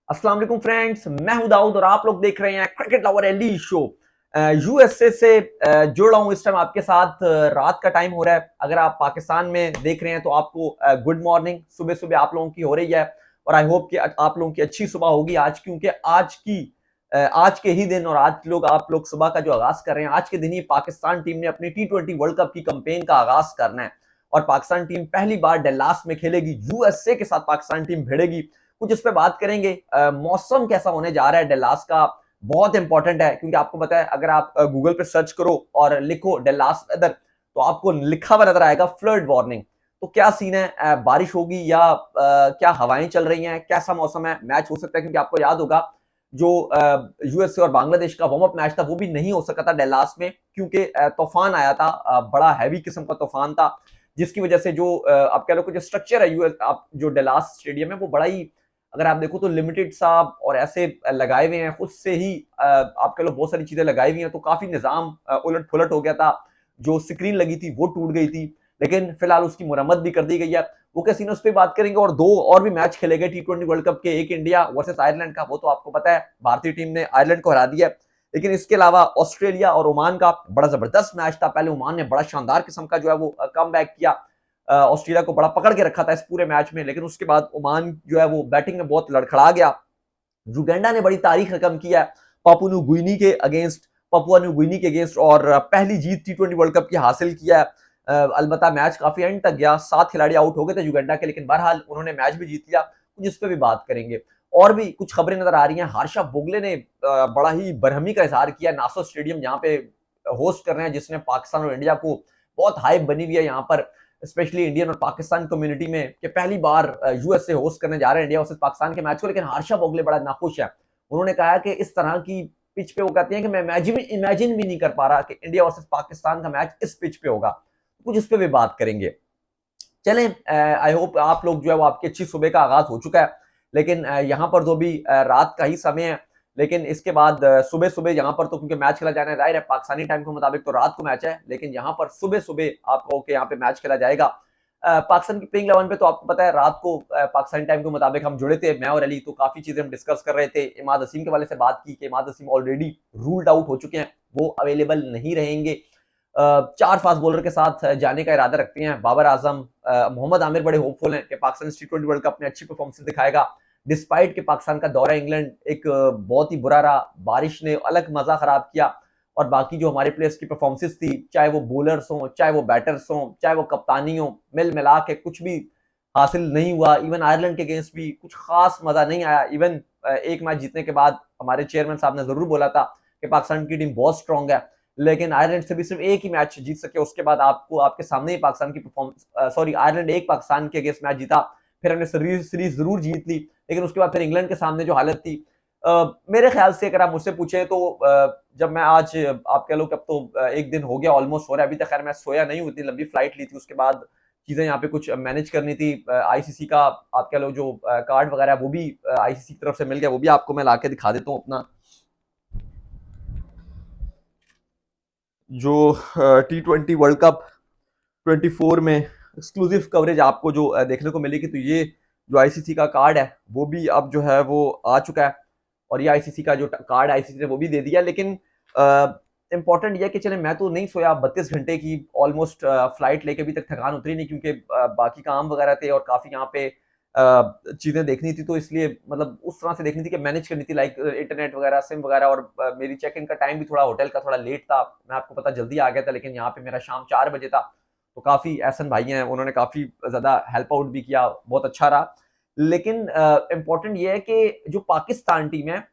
अस्सलाम वालेकुम फ्रेंड्स, मैं हूं दाऊद और आप लोग देख रहे हैं क्रिकेट लवर एली शो। यूएसए से जुड़ रहा हूं इस टाइम आपके साथ। रात का टाइम हो रहा है। अगर आप पाकिस्तान में देख रहे हैं तो आपको गुड मॉर्निंग, सुबह सुबह आप लोगों की हो रही है। और आई होप कि आप लोगों की अच्छी सुबह होगी आज, क्योंकि आज के ही दिन और आप लोग सुबह का जो आगाज कर रहे हैं, आज के दिन ही पाकिस्तान टीम ने अपनी T20 वर्ल्ड कप की कैंपेन का आगाज करना है। और पाकिस्तान टीम पहली बार डल्लास में खेलेगी, यूएसए के साथ पाकिस्तान टीम भिड़ेगी। कुछ इस पे बात करेंगे। मौसम कैसा होने जा रहा है डल्लास का, बहुत इंपॉर्टेंट है, क्योंकि आपको पता है अगर आप गूगल पे सर्च करो और लिखो डल्लास वेदर तो आपको लिखा हुआ नजर आएगा फ्लड वार्निंग। तो क्या सीन है, बारिश होगी या क्या हवाएं चल रही हैं, कैसा मौसम है, मैच हो सकता है? क्योंकि आपको याद होगा जो यूएसए और बांग्लादेश का वार्म अप मैच था वो भी नहीं हो सका था डल्लास में, क्योंकि तूफान आया था, बड़ा हैवी किस्म का तूफान था, जिसकी वजह से जो आप कह लो कि जो स्ट्रक्चर है यूएस आप जो डल्लास स्टेडियम है वो बड़ा ही, अगर आप देखो तो लिमिटेड सा और ऐसे लगाए हुए हैं, खुद से ही आप कह लो बहुत सारी चीजें लगाई हुई हैं, तो काफी निजाम उलट पुलट हो गया था। जो स्क्रीन लगी थी वो टूट गई थी, लेकिन फिलहाल उसकी मुरम्मत भी कर दी गई है। वो कैसीनो उस पर बात करेंगे। और दो और भी मैच खेले गए T20 वर्ल्ड कप के, एक इंडिया वर्सेस आयरलैंड का, वो तो आपको पता है भारतीय टीम ने आयरलैंड को हरा दिया। लेकिन इसके अलावा ऑस्ट्रेलिया और ओमान का बड़ा जबरदस्त मैच था। पहले ओमान ने बड़ा शानदार किस्म का जो है वो कम बैक किया, ऑस्ट्रेलिया को बड़ा पकड़ के रखा था इस पूरे मैच में, लेकिन उसके बाद ओमान जो है वो बैटिंग में बहुत लड़खड़ा गया। युगांडा ने बड़ी तारीख रकम किया पापुआ न्यू गिनी के अगेंस्ट और पहली जीत T20 वर्ल्ड कप की हासिल किया है। अलबत्ता मैच काफी एंड तक गया, 7 खिलाड़ी आउट हो गए थे युगांडा के, लेकिन बहरहाल उन्होंने मैच भी जीत लिया, जिस पे भी बात करेंगे। और भी कुछ खबरें नजर आ रही हैं। हर्षा बोगले ने बड़ा ही बरहमी का इजहार किया नासो स्टेडियम जहां पे होस्ट कर रहे हैं, जिसने पाकिस्तान और इंडिया को बहुत हाइप बनी हुई है यहाँ पर, स्पेशली इंडियन और पाकिस्तान कम्युनिटी में, कि पहली बार यूएसए होस्ट करने जा रहे हैं इंडिया वर्सेस पाकिस्तान के मैच को। लेकिन हर्षा बोगले बड़ा नाखुश है। उन्होंने कहा कि इस तरह की पिच पे वो कहते हैं कि मैं इमेजिन भी नहीं कर पा रहा कि इंडिया वर्सेस पाकिस्तान का मैच इस पिच पे होगा। कुछ इस पे भी बात करेंगे। चलें, आई होप आप लोग जो है वो आपकी अच्छी सुबह का आगाज हो चुका है, लेकिन यहाँ पर तो भी रात का ही समय है। लेकिन इसके बाद सुबह सुबह यहाँ पर तो क्योंकि मैच खेला जाना है, जाहिर है पाकिस्तानी टाइम के मुताबिक तो रात को मैच है, लेकिन यहाँ पर सुबह सुबह आप कहो कि यहाँ पे मैच खेला जाएगा। पाकिस्तान की प्लेइंग 11 पे तो आपको पता है रात को पाकिस्तानी टाइम के मुताबिक हम जुड़े थे, मैं और अली, तो काफी चीजें हम डिस्कस कर रहे थे। इमाद असीम के वाले से बात की कि इमाद असीम ऑलरेडी रूल्ड आउट हो चुके हैं, वो अवेलेबल नहीं रहेंगे। 4 फास्ट बॉलर के साथ जाने का इरादा रखते हैं। बाबर आजम, मोहम्मद आमिर बड़े होपफुल हैं कि पाकिस्तान T20 वर्ल्ड कप में अच्छी परफॉर्मेंस दिखाएगा, डिस्पाइट कि पाकिस्तान का दौरा इंग्लैंड एक बहुत ही बुरा रहा, बारिश ने अलग मजा खराब किया। और बाकी जो हमारे प्लेयर्स की परफॉर्मेंस थी, चाहे वो बॉलर्स हों, चाहे वो बैटर्स हों, चाहे वो कप्तानी हो, मिल मिला के कुछ भी हासिल नहीं हुआ। इवन आयरलैंड के अगेंस्ट भी कुछ खास मजा नहीं आया। इवन एक मैच जीतने के बाद हमारे चेयरमैन साहब ने जरूर बोला था कि पाकिस्तान की टीम बहुत स्ट्रांग है, लेकिन आयरलैंड से भी सिर्फ एक ही मैच जीत सके। उसके बाद आपको आपके सामने ही पाकिस्तान की परफॉर्मेंस, सॉरी, आयरलैंड एक पाकिस्तान के अगेंस्ट मैच जीता, फिर हमने सीरीज जरूर जीत ली, लेकिन उसके बाद फिर इंग्लैंड के सामने जो हालत थी, मेरे ख्याल से अगर आप मुझसे पूछे तो जब मैं आज आप कह लो कि अब तो एक दिन हो गया, ऑलमोस्ट हो रहा है, अभी तक खैर मैं सोया नहीं हूँ, इतनी लंबी फ्लाइट ली थी, उसके बाद चीजें यहाँ पे कुछ मैनेज करनी थी। आईसीसी का आप कह लो जो कार्ड वगैरह वो भी आईसीसी की तरफ से मिल गया, वो भी आपको मैं लाके दिखा देता हूँ अपना जो T20 वर्ल्ड कप 24 में एक्सक्लूसिव कवरेज आपको जो देखने को मिलेगी। तो ये जो आईसीसी का कार्ड है वो भी अब जो है वो आ चुका है, और ये आईसीसी का जो कार्ड आईसीसी ने वो भी दे दिया। लेकिन इंपॉर्टेंट ये है कि चले मैं तो नहीं सोया 32 घंटे की ऑलमोस्ट फ्लाइट लेके, अभी तक थकान उतरी नहीं, क्योंकि बाकी काम वगैरह थे और काफी यहाँ पे चीजें देखनी थी, तो इसलिए मतलब उस तरह से देखनी थी कि मैनेज करनी थी, लाइक इंटरनेट वगैरह, सिम वगैरह। और मेरी चेक इन का टाइम भी थोड़ा होटल का थोड़ा लेट था, मैं आपको पता जल्दी आ गया था, लेकिन यहाँ पे मेरा शाम 4 बजे था। तो काफी एहसन भाई हैं, उन्होंने काफी ज्यादा हेल्प आउट भी किया, बहुत अच्छा रहा। लेकिन इंपॉर्टेंट ये है कि जो पाकिस्तान टीम है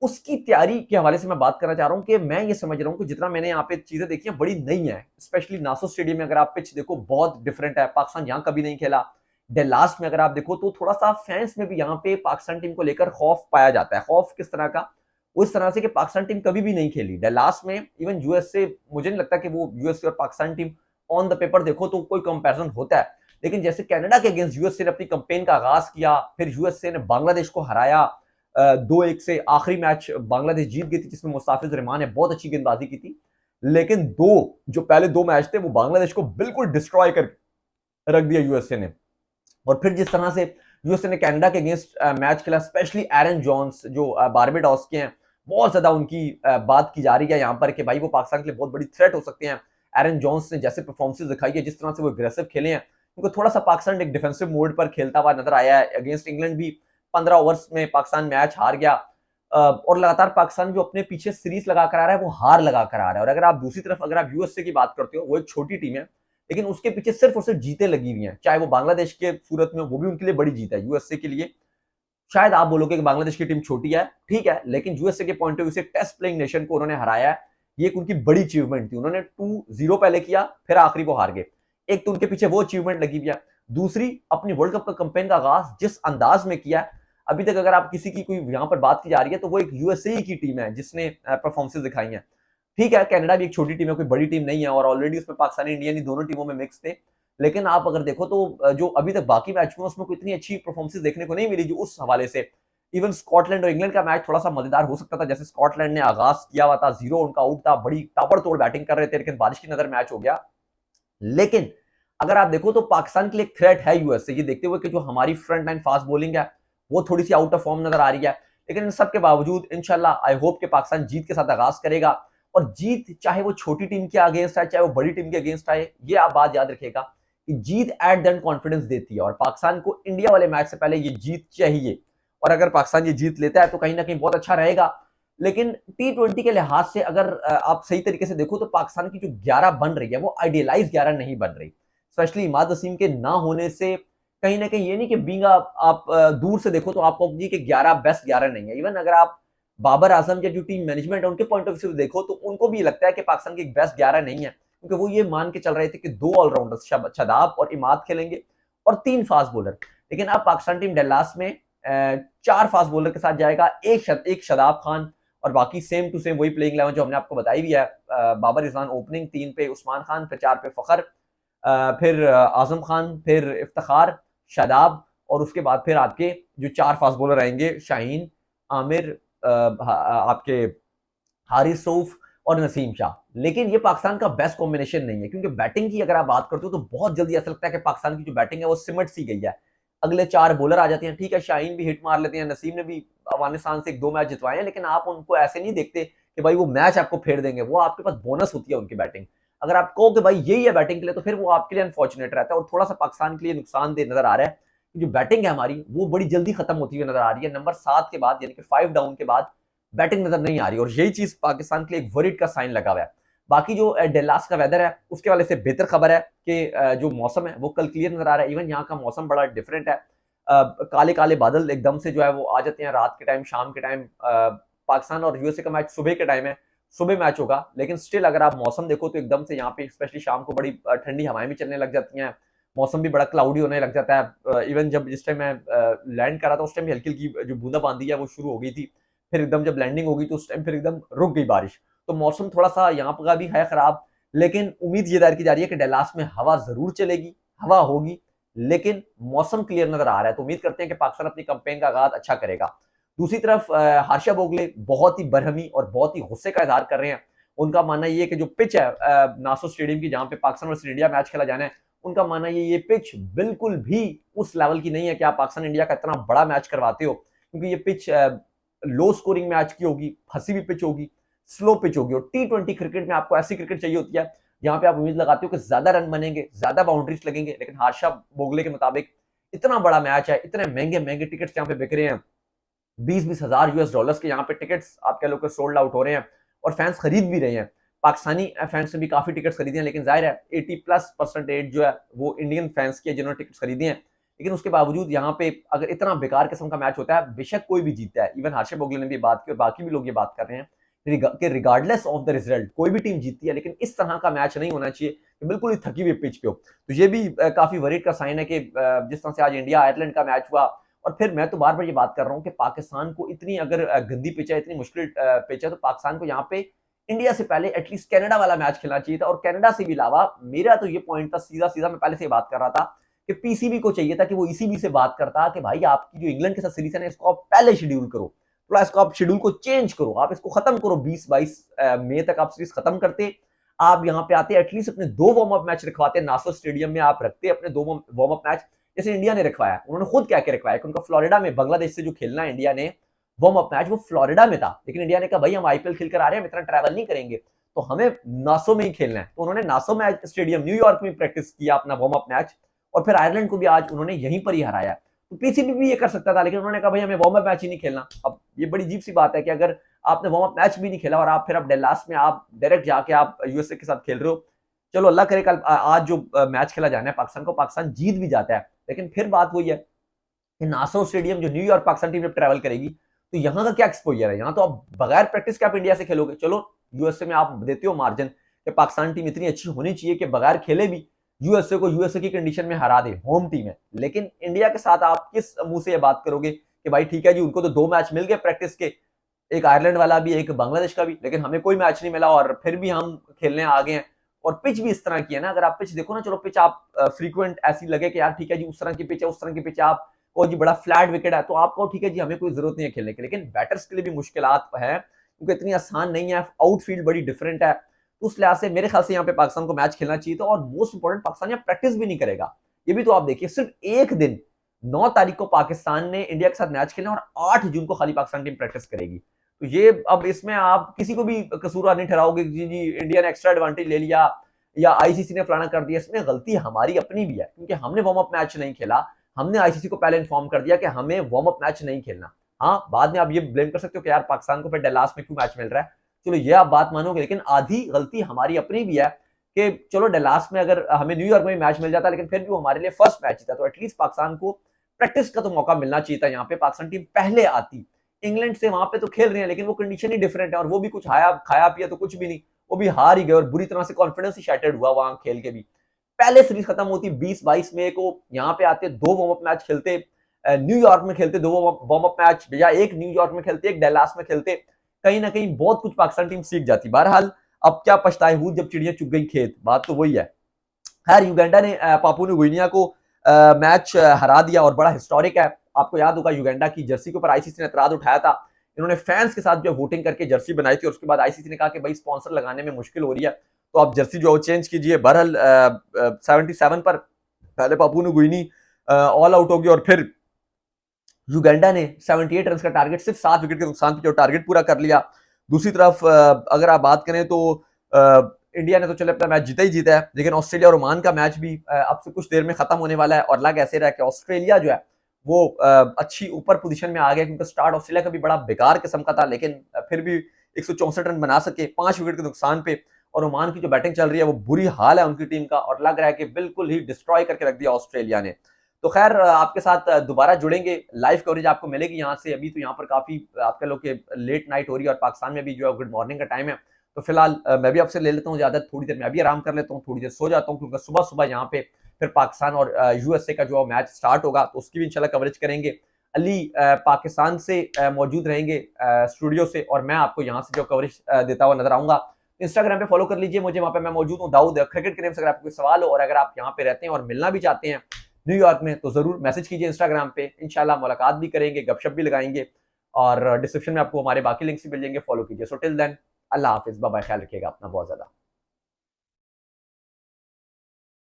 उसकी तैयारी के हवाले से मैं बात करना चाह रहा हूँ कि मैं ये समझ रहा हूँ कि जितना मैंने यहाँ पे चीजें देखी हैं बड़ी नई है, स्पेशली नासो स्टेडियम में अगर आप पिच देखो बहुत डिफरेंट है, पाकिस्तान यहाँ कभी नहीं खेला। डल्लास में अगर आप देखो तो थोड़ा सा फैंस में भी यहाँ पे पाकिस्तान टीम को लेकर खौफ पाया जाता है। खौफ किस तरह का? उस तरह से कि पाकिस्तान टीम कभी भी नहीं खेली डल्लास में। इवन यूएसए, मुझे नहीं लगता कि वो यूएसए और Pakistan team on the paper देखो तो कोई कंपैरिजन होता है, लेकिन जैसे कनाडा के अगेंस्ट यूएसए ने अपनी कैंपेन का आगाज किया, फिर यूएसए ने बांग्लादेश को हराया 2-1 से। आखिरी मैच बांग्लादेश जीत गई थी, जिसमें मुस्ताफिज रहमान ने बहुत अच्छी गेंदबाजी की थी, लेकिन जो पहले 2 मैच थे वो बांग्लादेश को बिल्कुल डिस्ट्रॉय कर रख दिया यूएसए ने। और फिर जिस तरह से यूएसए ने कनाडा के अगेंस्ट मैच खेला, स्पेशली एरन जॉन्स जो बारबेडॉस के हैं, बहुत ज्यादा उनकी बात की जा रही है यहाँ पर कि भाई वो पाकिस्तान के लिए बहुत बड़ी थ्रेट हो सकते हैं। एरन जॉन्स ने जैसे परफॉर्मेंस दिखाई है, जिस तरह से वो अग्रेसिव खेले हैं, उनको थोड़ा सा पाकिस्तान एक डिफेंसिव मोड पर खेलता हुआ नजर आया है। अगेंस्ट इंग्लैंड भी 15 ओवर्स में पाकिस्तान मैच हार गया, और लगातार पाकिस्तान जो अपने पीछे सीरीज लगा कर आ रहा है वो हार लगा कर आ रहा है। और अगर आप दूसरी तरफ अगर आप यूएसए की बात करते हो, वो एक छोटी टीम है, लेकिन उसके पीछे सिर्फ और सिर्फ जीतें लगी हुई हैं, चाहे वो बांग्लादेश के सूरत में, वो भी उनके लिए बड़ी जीत है यूएसए के लिए। शायद आप बोलोगे कि बांग्लादेश की टीम छोटी है, ठीक है, लेकिन यूएसए के पॉइंट ऑफ व्यू से टेस्ट प्लेइंग नेशन को उन्होंने हराया है, ये एक उनकी बड़ी अचीवमेंट थी। उन्होंने 2-0 पहले किया, फिर आखिरी वो हार गए। एक तो उनके पीछे वो अचीवमेंट लगी हुई है, दूसरी अपनी वर्ल्ड कप का कैंपेन का आगाज जिस अंदाज में किया है, अभी तक अगर आप किसी की कोई यहां पर बात की जा रही है तो वो एक यूएसए की टीम है जिसने परफॉर्मेंसेस दिखाई हैं। ठीक है, कनाडा भी एक छोटी टीम है, कोई बड़ी टीम नहीं है, और ऑलरेडी उसमें पाकिस्तानी इंडियन दोनों टीमों में मिक्स थे। लेकिन आप अगर देखो तो जो अभी तक बाकी मैच हुए उसमें कोई इतनी अच्छी परफॉर्मेंस देखने को नहीं मिली जो उस हवाले से। इवन स्कॉटलैंड और इंग्लैंड का मैच थोड़ा सा मजेदार हो सकता था, जैसे स्कॉटलैंड ने आगाज किया हुआ था, 0 उनका आउट था, बड़ी ताबड़तोड़ बैटिंग कर रहे थे, लेकिन बारिश की नजर मैच हो गया। लेकिन अगर आप देखो तो पाकिस्तान के लिए थ्रेट है यूएस से, ये देखते हुए कि जो हमारी फ्रंट लाइन फास्ट बॉलिंग है वो थोड़ी सी आउट ऑफ फॉर्म नजर आ रही है। लेकिन इन सब के बावजूद इंशाल्लाह आई होप कि पाकिस्तान जीत के साथ आगाज करेगा, और जीत चाहे वो छोटी टीम के अगेंस्ट आए चाहे वो बड़ी टीम के अगेंस्ट आए, ये आप बात याद रखिएगा कि जीत एट द एंड कॉन्फिडेंस देती है, और पाकिस्तान को इंडिया वाले मैच से पहले ये जीत चाहिए। और अगर पाकिस्तान ये जीत लेता है तो कहीं ना कहीं बहुत अच्छा रहेगा। लेकिन टी20 के लिहाज से अगर आप सही तरीके से देखो तो पाकिस्तान की जो 11 बन रही है वो आइडियलाइज 11 नहीं बन रही, स्पेशली इमाद वसीम के ना होने से। कहीं ना कहीं ये नहीं कि बींग आप दूर से देखो तो आपको कि 11 बेस्ट 11 नहीं है। इवन अगर आप बाबर आजम या जो टीम मैनेजमेंट है उनके पॉइंट ऑफ व्यू से देखो तो उनको भी लगता है कि पाकिस्तान की बेस्ट 11 नहीं है, क्योंकि वो ये मान के चल रहे थे कि 2 ऑलराउंडर्स शादाब और इमाद खेलेंगे और 3 फास्ट बॉलर। लेकिन अब पाकिस्तान टीम डल्लास में 4 फास्ट बॉलर के साथ जाएगा, एक शादाब खान, और बाकी सेम टू सेम वही प्लेइंग 11 जो हमने आपको बताई भी है। बाबर रिजवान ओपनिंग, 3 पे उस्मान खान, फिर 4 पे फखर, फिर आजम खान, फिर इफ्तिखार, शादाब, और उसके बाद फिर आपके जो 4 फास्ट बॉलर आएंगे, शाहीन, आमिर, आपके हारिस सऊफ और नसीम शाह। लेकिन ये पाकिस्तान का बेस्ट कॉम्बिनेशन नहीं है, क्योंकि बैटिंग की अगर आप बात करते हो तो बहुत जल्दी ऐसा लगता है कि पाकिस्तान की जो बैटिंग है वो सिमट सी गई है। अगले 4 बॉलर आ जाते हैं, ठीक है, शाहीन भी हिट मार लेते हैं, नसीम ने भी अफगानिस्तान से 1-2 मैच जितवाए हैं, लेकिन आप उनको ऐसे नहीं देखते कि भाई वो मैच आपको फेर देंगे, वो आपके पास बोनस होती है उनकी बैटिंग। अगर आप कहो कि भाई यही है बैटिंग के लिए, तो फिर वो आपके लिए अनफॉर्चुनेट रहता है, और थोड़ा सा पाकिस्तान के लिए नुकसानदेह नजर आ रहा है। जो बैटिंग है हमारी वो बड़ी जल्दी खत्म होती हुई नजर आ रही है, नंबर 7 के बाद, यानी कि 5 डाउन के बाद बैटिंग नजर नहीं आ रही, और यही चीज पाकिस्तान के लिए एक वरीड का साइन लगा हुआ है। बाकी जो डल्लास का वेदर है उसके वाले से बेहतर खबर है कि जो मौसम है वो कल क्लियर नजर आ रहा है। इवन यहाँ का मौसम बड़ा डिफरेंट है, काले काले बादल एकदम से जो है वो आ जाते हैं रात के टाइम, शाम के टाइम। पाकिस्तान और यूएसए का मैच सुबह के टाइम है, सुबह मैच होगा, लेकिन स्टिल अगर आप मौसम देखो तो एकदम से यहाँ पे स्पेशली शाम को बड़ी ठंडी हवाएं भी चलने लग जाती हैं, मौसम भी बड़ा क्लाउडी होने लग जाता है। इवन जब जिस टाइम मैं लैंड कर रहा था उस टाइम भी हल्की हल्की जो बूंदाबांदी है वो शुरू हो गई थी, फिर एकदम जब लैंडिंग होगी तो उस टाइम फिर एकदम रुक गई बारिश। तो मौसम थोड़ा सा यहाँ का भी है खराब, लेकिन उम्मीद ये दायर की जा रही है कि डल्लास में हवा जरूर चलेगी, हवा होगी, लेकिन मौसम क्लियर नजर आ रहा है, तो उम्मीद करते हैं कि पाकिस्तान अपनी कैंपेन का आगाज अच्छा करेगा। दूसरी तरफ हार्षा बोगले बहुत ही बरहमी और बहुत ही गुस्से का इजहार कर रहे हैं। उनका मानना ये है कि जो पिच है नासो स्टेडियम की जहां पे पाकिस्तान वर्सेस इंडिया मैच खेला जाना है, उनका मानना ये पिच बिल्कुल भी उस लेवल की नहीं है कि आप पाकिस्तान इंडिया का इतना बड़ा मैच करवाते हो, क्योंकि ये पिच लो स्कोरिंग मैच की होगी, फंसी हुई पिच होगी, स्लो पिच होगी, और टी20 क्रिकेट में आपको ऐसी क्रिकेट चाहिए होती है जहां पे आप उम्मीद लगाते हो कि ज्यादा रन बनेंगे, ज्यादा बाउंड्रीज लगेंगे। लेकिन हार्षा बोगले के मुताबिक इतना बड़ा मैच है, इतने महंगे महंगे टिकट्स यहाँ पे बिक रहे हैं, 20-20 हजार यूएस डॉलर्स के यहाँ पे टिकट्स आप कह लो कि सोल्ड आउट हो रहे हैं, और फैंस खरीद भी रहे हैं। पाकिस्तानी फैंस ने भी काफी टिकट्स खरीदे हैं, लेकिन जाहिर है 80+% जो है वो इंडियन फैंस की है जिन्होंने टिकट्स खरीदे हैं। लेकिन उसके बावजूद यहाँ पे अगर इतना बेकार किस्म का मैच होता है, बेशक कोई भी जीतता है, इवन हार्षा बोगले ने भी बात की और बाकी भी लोग ये बात कर रहे हैं कि रिगार्डलेस ऑफ द रिजल्ट कोई भी टीम जीतती है, लेकिन इस तरह का मैच नहीं होना चाहिए कि बिल्कुल ही थकी हुई पिच पे हो। तो ये भी काफी वरीड का साइन है कि जिस तरह से आज इंडिया आयरलैंड का मैच हुआ, और फिर मैं तो बार बार ये बात कर रहा हूँ कि पाकिस्तान को इतनी अगर गंदी पिच है, इतनी मुश्किल पिच है, तो पाकिस्तान को यहाँ पे इंडिया से पहले एटलीस्ट कनाडा वाला मैच खेलना चाहिए था। और कनाडा से भी अलावा मेरा तो ये पॉइंट था, सीधा सीधा मैं पहले से बात कर रहा था कि पीसीबी को चाहिए था कि वो ईसीबी से बात करता कि भाई आपकी जो इंग्लैंड के साथ सीरीज है ना, इसको आप पहले शेड्यूल करो, थोड़ा इसको आप शेड्यूल को चेंज करो, आप इसको खत्म करो, 20-22 मई तक आप सीरीज खत्म करते, आप यहाँ पे आते एटलीस्ट अपने 2 वार्म अप मैच रखवाते, नासर स्टेडियम में आप रखते अपने 2 वार्म अप मैच, जैसे इंडिया ने रखवाया, उन्होंने खुद क्या क्या रखवाया कि उनका फ्लोरिडा में बांग्लादेश से जो खेलना है इंडिया ने वार्म अप मैच, वो फ्लोरिडा में था, लेकिन इंडिया ने कहा भाई हम आईपीएल खेलकर आ रहे हैं, हम इतना ट्रैवल नहीं करेंगे, तो हमें नासो में ही खेलना है। तो उन्होंने नासो मैच स्टेडियम न्यूयॉर्क में प्रैक्टिस किया अपना वार्म अप मैच, और फिर आयरलैंड को भी आज उन्होंने यहीं पर ही हराया। तो पीसीबी भी ये कर सकता था, लेकिन उन्होंने कहा भाई हमें वार्म अप मैच ही नहीं खेलना। अब ये बड़ी अजीब सी बात है कि अगर आपने वार्म अप मैच भी नहीं खेला और आप फिर अब डल्लास में आप डायरेक्ट जाके आप यूएसए के साथ खेल रहे हो, चलो अल्लाह करे कल आज जो मैच खेला जाना है पाकिस्तान को, पाकिस्तान जीत भी जाता है, लेकिन फिर बात वही है कि नासो स्टेडियम जो न्यूयॉर्क पाकिस्तान टीम जब ट्रैवल करेगी तो यहाँ का क्या एक्सपोजर है, यहाँ तो आप बगैर प्रैक्टिस के आप इंडिया से खेलोगे। चलो यूएसए में आप देते हो मार्जिन कि पाकिस्तान टीम इतनी अच्छी होनी चाहिए कि बगैर खेले भी यूएसए को यूएसए की कंडीशन में हरा दे, होम टीम है। लेकिन इंडिया के साथ आप किस मुंह से ये बात करोगे कि भाई ठीक है जी उनको तो 2 मैच मिल गए प्रैक्टिस के, एक आयरलैंड वाला भी एक बांग्लादेश का भी, लेकिन हमें कोई मैच नहीं मिला और फिर भी हम खेलने आ गए हैं। और पिच भी इस तरह की है ना, अगर आप पिच देखो ना, चलो पिच आप फ्रीक्वेंट ऐसी लगे कि यार ठीक है जी उस तरह की पिच है, उस तरह की पिच है, आप को जी बड़ा फ्लैट विकेट है, तो आप कहो ठीक है जी हमें कोई जरूरत नहीं है खेलने की, लेकिन बैटर्स के लिए भी मुश्किलात है क्योंकि इतनी आसान नहीं है, आउटफील्ड बड़ी डिफरेंट है। तो उस लिहाज से मेरे ख्याल से यहाँ पे पाकिस्तान को मैच खेलना चाहिए था। और मोस्ट इंपॉर्टेंट, पाकिस्तान यहाँ प्रैक्टिस भी नहीं करेगा, ये भी तो आप देखिए, सिर्फ एक दिन 9 तारीख को पाकिस्तान ने इंडिया के साथ मैच खेलना और 8 जून को खाली पाकिस्तान टीम प्रैक्टिस करेगी। तो ये अब इसमें आप किसी को भी कसूरवार नहीं ठहराओगे जी जी इंडिया ने एक्स्ट्रा एडवांटेज ले लिया या आईसीसी ने फलाना कर दिया। इसमें गलती हमारी अपनी भी है क्योंकि हमने वार्म अप मैच नहीं खेला, हमने आईसीसी को पहले इन्फॉर्म कर दिया कि हमें वार्म अप मैच नहीं खेलना। हाँ, बाद में आप ये ब्लेम कर सकते हो कि यार पाकिस्तान को फिर डल्लास में क्यों मैच मिल रहा है, चलो ये आप बात मानोगे, लेकिन आधी गलती हमारी अपनी भी है कि चलो डल्लास में अगर हमें न्यूयॉर्क में मैच मिल जाता, लेकिन फिर भी वो हमारे लिए फर्स्ट मैच था, तो एटलीस्ट पाकिस्तान को प्रैक्टिस का तो मौका मिलना चाहिए था। यहाँ पे पाकिस्तान टीम पहले आती, इंग्लैंड से वहां पे तो खेल रहे हैं लेकिन वो कंडीशन ही डिफरेंट है, और वो भी कुछ खाया पिया तो कुछ भी नहीं, वो भी हार ही गए और बुरी तरह से कॉन्फिडेंस ही शैटर्ड हुआ वहां खेल के भी। पहले सीरीज खत्म होती 20-22 मई को, यहाँ पे आते 2 वार्म अप मैच खेलते, न्यूयॉर्क में खेलते 2 वार्म अप मैच, या एक न्यूयॉर्क में खेलते एक डल्लास में खेलते, कहीं ना कहीं बहुत कुछ पाकिस्तान टीम सीख जाती। बहरहाल अब क्या पछताए हूं जब चिड़िया चुग गई खेत, बात तो वही है। खैर युगांडा ने पापुआ न्यू गिनिया को मैच हरा दिया और बड़ा हिस्टोरिक है। आपको याद होगा युगांडा की जर्सी के ऊपर आईसीसी ने एतराज उठाया था, इन्होंने फैंस के साथ जो वोटिंग करके जर्सी बनाई थी और उसके बाद आईसीसी ने कहा कि भाई स्पॉन्सर लगाने में मुश्किल हो रही है तो आप जर्सी जो चेंज कीजिए। बहरहाल 77 पर पहले Papua New Guinea all out हो गई और फिर युगांडा ने 78 रन का टारगेट, सिर्फ 7 विकेट के नुकसान पे जो टारगेट पूरा कर लिया। दूसरी तरफ अगर आप बात करें तो इंडिया ने तो चले अपना मैच जीता ही जीता है, लेकिन ऑस्ट्रेलिया और ओमान का मैच भी अब से कुछ देर में खत्म होने वाला है और लग ऐसे रहा है कि ऑस्ट्रेलिया जो है वो अच्छी ऊपर पोजीशन में आ गया, क्योंकि स्टार्ट ऑस्ट्रेलिया का भी बड़ा बेकार किस्म का था, लेकिन फिर भी 164 रन बना सके 5 विकेट के नुकसान पे। और ओमान की जो बैटिंग चल रही है वो बुरी हाल है उनकी टीम का, और लग रहा है कि बिल्कुल ही डिस्ट्रॉय करके रख दिया ऑस्ट्रेलिया ने। तो खैर आपके साथ दोबारा जुड़ेंगे, लाइव कवरेज आपको मिलेगी यहाँ से। अभी तो यहाँ पर काफी आपके लोग के लेट नाइट हो रही है और पाकिस्तान में भी जो है गुड मॉर्निंग का टाइम है, तो फिलहाल मैं भी आपसे ले लेता हूँ इजाजत, थोड़ी देर मैं भी आराम कर लेता हूँ, थोड़ी देर सो जाता हूँ, क्योंकि सुबह सुबह यहाँ पे फिर पाकिस्तान और यूएसए का जो मैच स्टार्ट होगा तो उसकी भी इंशाल्लाह कवरेज करेंगे। अली पाकिस्तान से मौजूद रहेंगे स्टूडियो से, और मैं आपको यहाँ से जो कवरेज देता हुआ नजर आऊंगा। इंस्टाग्राम पे फॉलो कर लीजिए मुझे, वहां पे मैं मौजूद हूँ दाऊद क्रिकेट के नेम से। अगर आपको कोई सवाल हो और अगर आप यहाँ पे रहते हैं और मिलना भी चाहते हैं न्यूयॉर्क में तो जरूर मैसेज कीजिए इंस्टाग्राम पे, इंशाल्लाह मुलाकात भी करेंगे, गपशप भी लगाएंगे, और डिस्क्रिप्शन में आपको हमारे बाकी लिंक्स भी मिल जाएंगे, फॉलो कीजिए। सो टिल देन अल्लाह हाफिज, बाय बाय, ख्याल रखिएगा अपना बहुत ज्यादा।